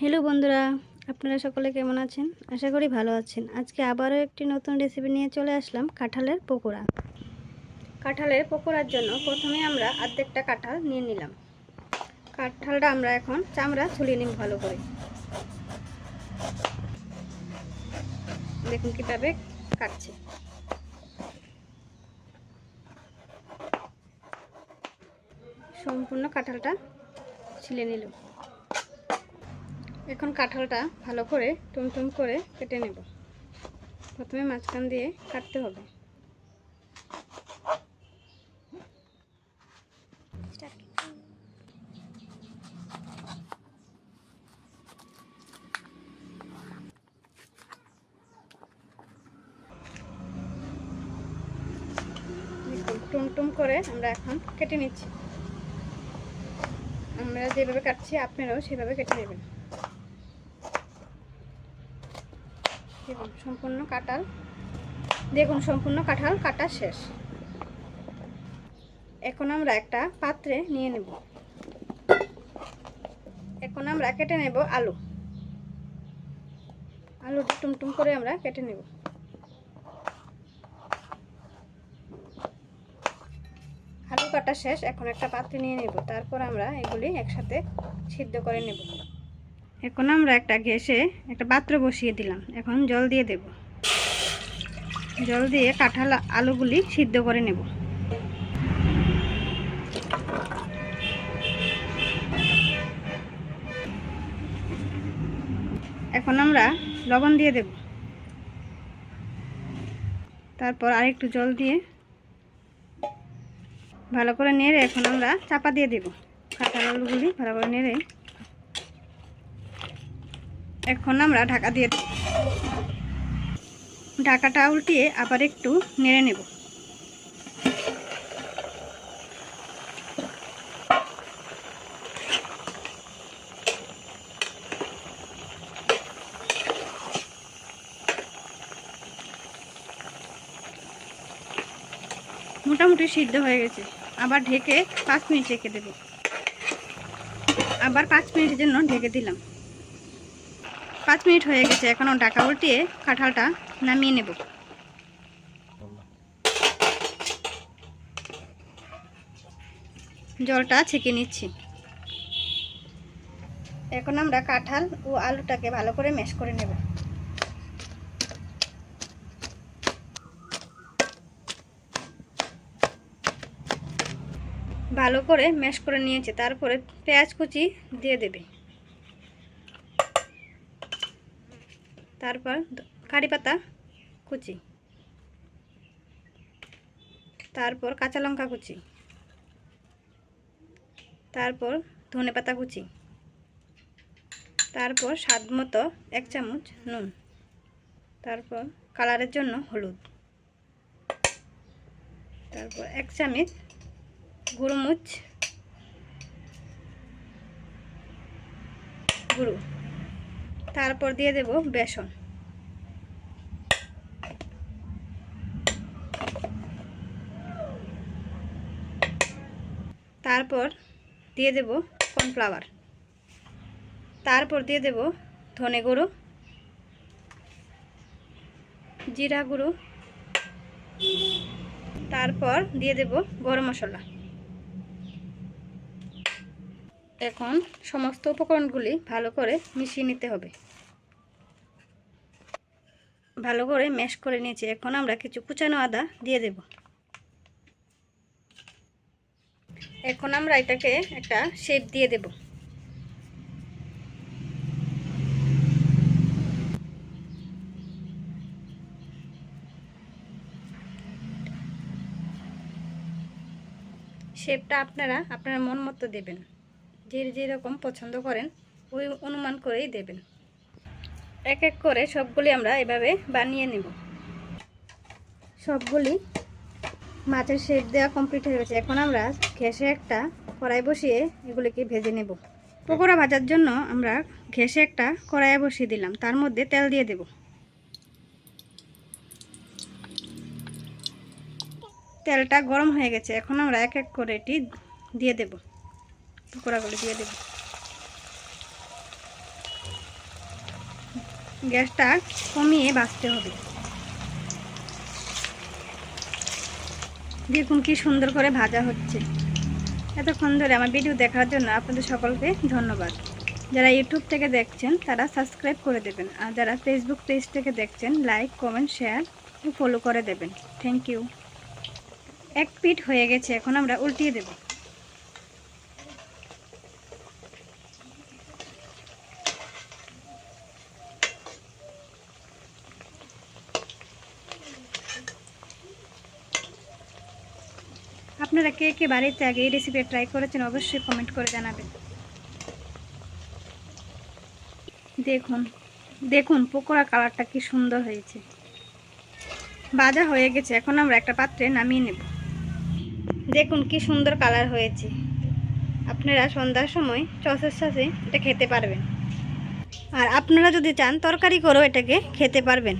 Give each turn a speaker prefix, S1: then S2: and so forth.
S1: Hello বন্ধুরা, আপনারা সকলে কেমন আছেন? আশা করি ভালো আছেন। আজকে আবারও একটি নতুন রেসিপি নিয়ে চলে আসলাম, কাঁঠালের পকোড়া। কাঁঠালের পকোড়ার জন্য প্রথমে আমরা অর্ধেকটা কাঁঠাল নিয়ে নিলাম। কাঁঠালটা আমরা এখন চামড়া ছুলিয়ে নিব ভালো করে। দেখুন কিভাবে কাটছে। সম্পূর্ণ কাঁঠালটা ছিলে নিল। এখন কাঁঠালটা ভালো করে টুমটুম করে কেটে নেব। প্রথমে মাঝখান দিয়ে কাটতে হবে। টুমটুম করে আমরা এখন কেটে নিচ্ছি। আমরা যেভাবে কাটছি আপনারাও সেভাবে কেটে নেবেন। দেখুন সম্পূর্ণ কাঁঠাল কাটা শেষ। এখন আমরা একটা পাত্রে নিয়ে নেব। এখন আমরা কেটে নেব আলুটা টুমটুম করে আমরা কেটে নেব। আলু কাটা শেষ। এখন একটা পাত্রে নিয়ে নেব। তারপর আমরা এগুলি একসাথে সিদ্ধ করে নেব। এখন আমরা একটা গ্যাসে একটা পাত্র বসিয়ে দিলাম। এখন জল দিয়ে দেব। জল দিয়ে কাঁঠাল আলুগুলি সিদ্ধ করে নেব। এখন আমরা লবণ দিয়ে দেব। তারপর আরেকটু জল দিয়ে ভালো করে নেড়ে এখন আমরা চাপা দিয়ে দেব। কাঁঠাল আলুগুলি ভালো করে নেড়ে এখন আমরা ঢাকা দিয়ে দেব। ঢাকাটা উল্টিয়ে আবার একটু নেড়ে নেব। মোটামুটি সিদ্ধ হয়ে গেছে। আবার ঢেকে 5 মিনিট রেখে দেব। আবার 5 মিনিটের জন্য ঢেকে দিলাম। 5 মিনিট হয়ে গেছে। এখনও ঢাকা উল্টিয়ে কাঁঠালটা নামিয়ে নেব। জলটা ছেঁকে নিচ্ছি। এখন আমরা কাঁঠাল ও আলুটাকে ভালো করে ম্যাশ করে নেব। ভালো করে ম্যাশ করে নিয়েছে। তারপরে পেঁয়াজ কুচি দিয়ে দেবে। তারপর কারি পাতা কুচি, তারপর কাঁচা লঙ্কা কুচি, তারপর ধনেপাতা কুচি, তারপর স্বাদমতো 1 চামচ নুন, তারপর কালারের জন্য হলুদ, তারপর 1 চামচ গোলমরিচ গুঁড়ো, তারপর দিয়ে দেব বেসন, তারপর দিয়ে দেব কর্নফ্লাওয়ার, তারপর দিয়ে দেব ধনে গুঁড়ো, জিরা গুঁড়ো, তারপর দিয়ে দেব গরম মশলা। এখন সমস্ত উপকরণগুলি ভালো করে মিশিয়ে নিতে হবে। ভালো করে ম্যাশ করে নিয়েছি। এখন আমরা কিছু কুচানো আদা দিয়ে দেব। এখন আমরা এটাকে একটা শেপ দিয়ে দেব। শেপটা আপনারা আপনার মন মতো দেবেন। যেরকম পছন্দ করেন ওই অনুমান করেই দেবেন। এক এক করে সবগুলি আমরা এভাবে বানিয়ে নেব। সবগুলি মাছের শেপ দেওয়া কমপ্লিট হয়ে গেছে। এখন আমরা গ্যাসে একটা কড়াই বসিয়ে এগুলিকে ভেজে নেব। পকোড়া ভাজার জন্য আমরা গ্যাসে একটা কড়াই বসিয়ে দিলাম। তার মধ্যে তেল দিয়ে দেব। তেলটা গরম হয়ে গেছে। এখন আমরা এক এক করে এটি দিয়ে দেব। পকোড়াগুলি দিয়ে দেব। গ্যাসটা কমিয়ে ভাজতে হবে। দেখুন কি সুন্দর করে ভাজা হচ্ছে। এতক্ষণ ধরে আমার ভিডিও দেখার জন্য আপনাদের সকলকে ধন্যবাদ। যারা ইউটিউব থেকে দেখছেন তারা সাবস্ক্রাইব করে দেবেন, আর যারা ফেসবুক পেজ থেকে দেখছেন লাইক, কমেন্ট, শেয়ার ও ফলো করে দেবেন। Thank you. এক পিঠ হয়ে গেছে, এখন আমরা উল্টিয়ে দেব। আপনারা কে কে বাড়িতে আগে এই রেসিপি ট্রাই করেছেন অবশ্যই কমেন্ট করে জানাবেন। দেখুন দেখুন পকোড়া কালারটা কি সুন্দর হয়েছে। ভাজা হয়ে গেছে, এখন আমরা একটা পাত্রে নামিয়ে নেব। দেখুন কি সুন্দর কালার হয়েছে। আপনারা সন্ধ্যার সময় সসের সাথে এটা খেতে পারবেন, আর আপনারা যদি চান তরকারি করেও এটাকে খেতে পারবেন।